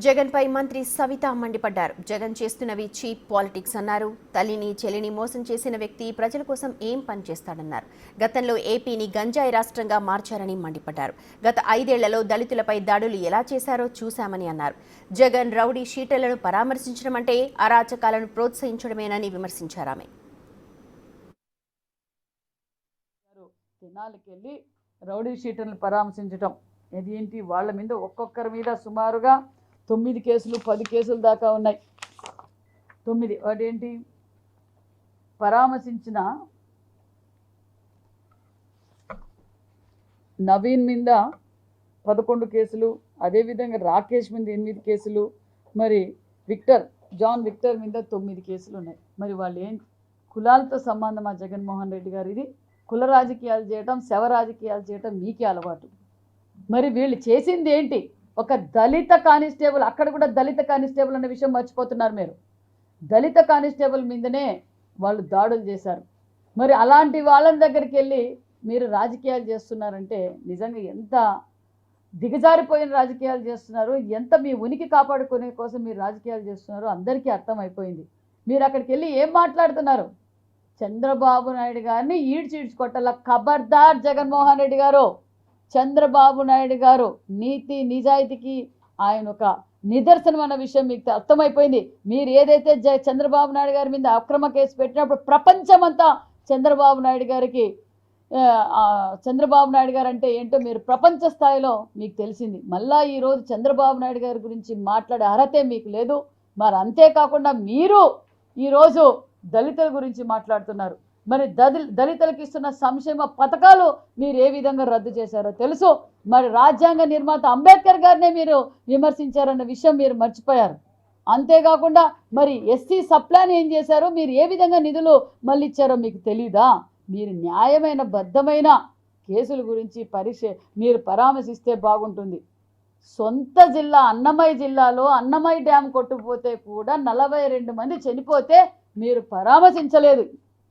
జగన్ పై మంత్రి సవిత మండిపడ్డారు. Jagan చేస్తున్నవి cheap politics అన్నారు. తల్లిని చెల్లిని మోసం చేసిన వ్యక్తి ప్రజల కోసం ఏం పని చేస్తాడన్నారు. గతంలో ఏపీని గంజాయి రాష్ట్రంగా మార్చారని మండిపడ్డారు. గత 5 ఏళ్లలో దళితులపై దాడులు ఎలా చేశారో చూశామని అన్నారు. జగన్ రౌడీ షీటర్లను పరామర్శించడం అంటే అరాచకాలను ప్రోత్సహించడమేనని విమర్శించారు ఆమె. తెనాలికెళ్ళి రౌడీ షీటర్లను పరామర్శించడం ఏంటి? వాళ్ళ మీద ఒక్కొక్కరి మీద సుమారుగా 9 కేసులు 10 కేసులు దాకా ఉన్నాయి. 9 వాటేంటి? పరామర్శించిన నవీన్ మీద 11 కేసులు, అదేవిధంగా రాకేష్ మీద 8 కేసులు, మరి జాన్ విక్టర్ మీద 9 కేసులు ఉన్నాయి. మరి వాళ్ళు ఏం కులాలతో సంబంధమా జగన్మోహన్ రెడ్డి గారు? ఇది కుల రాజకీయాలు చేయటం, శవ రాజకీయాలు చేయటం మీకే అలవాటు. మరి వీళ్ళు చేసింది ఏంటి? ఒక దళిత కానిస్టేబుల్, అక్కడ కూడా దళిత కానిస్టేబుల్ అనే విషయం మర్చిపోతున్నారు మీరు. దళిత కానిస్టేబుల్ మీదనే వాళ్ళు దాడులు చేశారు. మరి అలాంటి వాళ్ళ దగ్గరికి వెళ్ళి మీరు రాజకీయాలు చేస్తున్నారంటే నిజంగా ఎంత దిగజారిపోయిన రాజకీయాలు చేస్తున్నారు, ఎంత మీ ఉనికి కాపాడుకునే కోసం మీరు రాజకీయాలు చేస్తున్నారో అందరికీ అర్థమైపోయింది. మీరు అక్కడికి వెళ్ళి ఏం మాట్లాడుతున్నారు? చంద్రబాబు నాయుడు గారిని ఈడ్చికొట్టాల. ఖబర్దార్ జగన్మోహన్ రెడ్డి గారు. చంద్రబాబు నాయుడు గారు నీతి నిజాయితీకి ఆయన ఒక నిదర్శనం అన్న విషయం మీకు అర్థమైపోయింది. మీరు ఏదైతే చంద్రబాబు నాయుడు గారి మీద అక్రమ కేసు పెట్టినప్పుడు ప్రపంచమంతా చంద్రబాబు నాయుడు గారు అంటే ఏంటో మీరు ప్రపంచ స్థాయిలో మీకు తెలిసింది. మళ్ళా ఈరోజు చంద్రబాబు నాయుడు గారి గురించి మాట్లాడే అర్హతే మీకు లేదు. మరి అంతేకాకుండా మీరు ఈరోజు దళితుల గురించి మాట్లాడుతున్నారు. మరి దళితులకు ఇస్తున్న సంక్షేమ పథకాలు మీరు ఏ విధంగా రద్దు చేశారో తెలుసు. మరి రాజ్యాంగ నిర్మాత అంబేద్కర్ గారినే మీరు విమర్శించారన్న విషయం మీరు మర్చిపోయారు. అంతేకాకుండా మరి ఎస్సీ సప్లాన్ ఏం చేశారో, మీరు ఏ విధంగా నిధులు మళ్ళీ ఇచ్చారో మీకు తెలీదా? మీరు న్యాయమైన బద్ధమైన కేసుల గురించి మీరు పరామర్శిస్తే బాగుంటుంది. సొంత జిల్లా అన్నమయ్య జిల్లాలో అన్నమయ్య డ్యామ్ కొట్టుకుపోతే కూడా 42 మంది చనిపోతే మీరు పరామర్శించలేదు.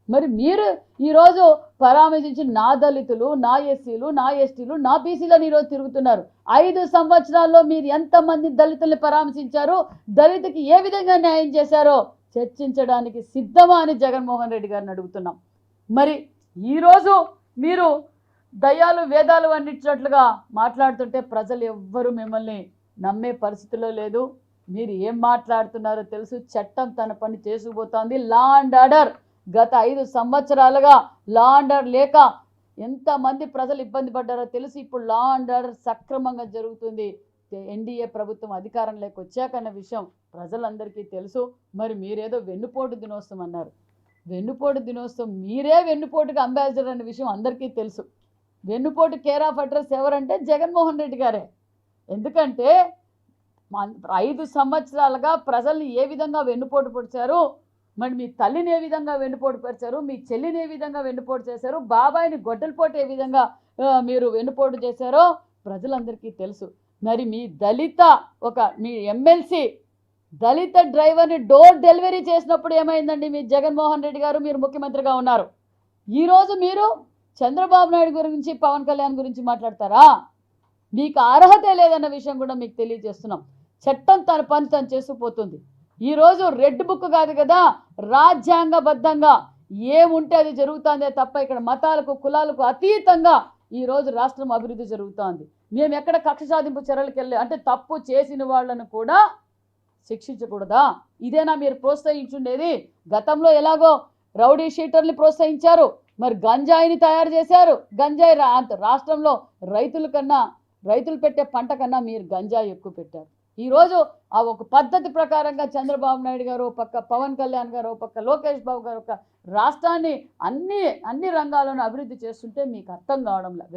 మరి మీరు ఈరోజు పరామర్శించి నా దళితులు, నా ఎస్సీలు, నా ఎస్టీలు, నా బీసీలను ఈరోజు తిరుగుతున్నారు. 5 సంవత్సరాల్లో మీరు ఎంతమంది దళితుల్ని పరామర్శించారు, దళితుకి ఏ విధంగా న్యాయం చేశారో చర్చించడానికి సిద్ధమా అని జగన్మోహన్ రెడ్డి గారిని అడుగుతున్నాం. మరి ఈరోజు మీరు దయ్యాలు వేదాలు అందించినట్లుగా మాట్లాడుతుంటే ప్రజలు ఎవ్వరూ మిమ్మల్ని నమ్మే పరిస్థితిలో లేదు. మీరు ఏం మాట్లాడుతున్నారో తెలుసు. చట్టం తన పని చేసుకుపోతోంది. లా అండ్ ఆర్డర్ గత 5 సంవత్సరాలుగా లా అండ్ ఆర్డర్ లేక ఎంతమంది ప్రజలు ఇబ్బంది పడ్డారో తెలుసు. ఇప్పుడు లా అండ్ ఆర్డర్ సక్రమంగా జరుగుతుంది. ఎన్డీఏ ప్రభుత్వం అధికారంలోకి వచ్చాకన్న విషయం ప్రజలందరికీ తెలుసు. మరి మీరేదో వెన్నుపోటు దినోత్సవం అన్నారు. వెన్నుపోటు దినోత్సవం మీరే వెన్నుపోటుకి అంబాసిడర్ అనే విషయం అందరికీ తెలుసు. వెన్నుపోటు కేర్ ఆఫ్ అడ్రస్ ఎవరంటే జగన్మోహన్ రెడ్డి గారే. ఎందుకంటే 5 సంవత్సరాలుగా ప్రజల్ని ఏ విధంగా వెన్నుపోటు పొడిచారు, మరి మీ తల్లిని ఏ విధంగా వెన్నుపోటు పరిచారు, మీ చెల్లిని ఏ విధంగా వెన్నుపోటు చేశారు, బాబాయిని గొడ్డలపోటు ఏ విధంగా మీరు వెన్నుపోటు చేశారో ప్రజలందరికీ తెలుసు. మరి మీ ఎమ్మెల్సీ దళిత డ్రైవర్ని డోర్ డెలివరీ చేసినప్పుడు ఏమైందండి? మీ జగన్మోహన్ రెడ్డి గారు మీరు ముఖ్యమంత్రిగా ఉన్నారు. ఈరోజు మీరు చంద్రబాబు నాయుడు గురించి, పవన్ కళ్యాణ్ గురించి మాట్లాడతారా? మీకు అర్హతే లేదన్న విషయం కూడా మీకు తెలియజేస్తున్నాం. చట్టం తన పని తను చేసుకుపోతుంది. ఈరోజు రెడ్ బుక్ కాదు కదా, రాజ్యాంగబద్ధంగా ఏముంటే అది జరుగుతుందే తప్ప ఇక్కడ మతాలకు కులాలకు అతీతంగా ఈరోజు రాష్ట్రం అభివృద్ధి జరుగుతోంది. మేము ఎక్కడ కక్ష సాధింపు చర్యలకు వెళ్ళి అంటే తప్పు చేసిన వాళ్ళను కూడా శిక్షించకూడదా? ఇదేనా మీరు ప్రోత్సహించుండేది? గతంలో ఎలాగో రౌడీ షీటర్ని ప్రోత్సహించారు, మరి గంజాయిని తయారు చేశారు. గంజాయి రాష్ట్రంలో రైతులు పెట్టే పంట కన్నా మీరు గంజాయి ఎక్కువ పెట్టారు. ఈరోజు ఆ ఒక పద్ధతి ప్రకారంగా చంద్రబాబు నాయుడు గారు పక్క, పవన్ కళ్యాణ్ గారు పక్క, లోకేష్ బాబు గారు ఒక రాష్ట్రాన్ని అన్ని రంగాలను అభివృద్ధి చేస్తుంటే మీకు అర్థం కావడం లేదు.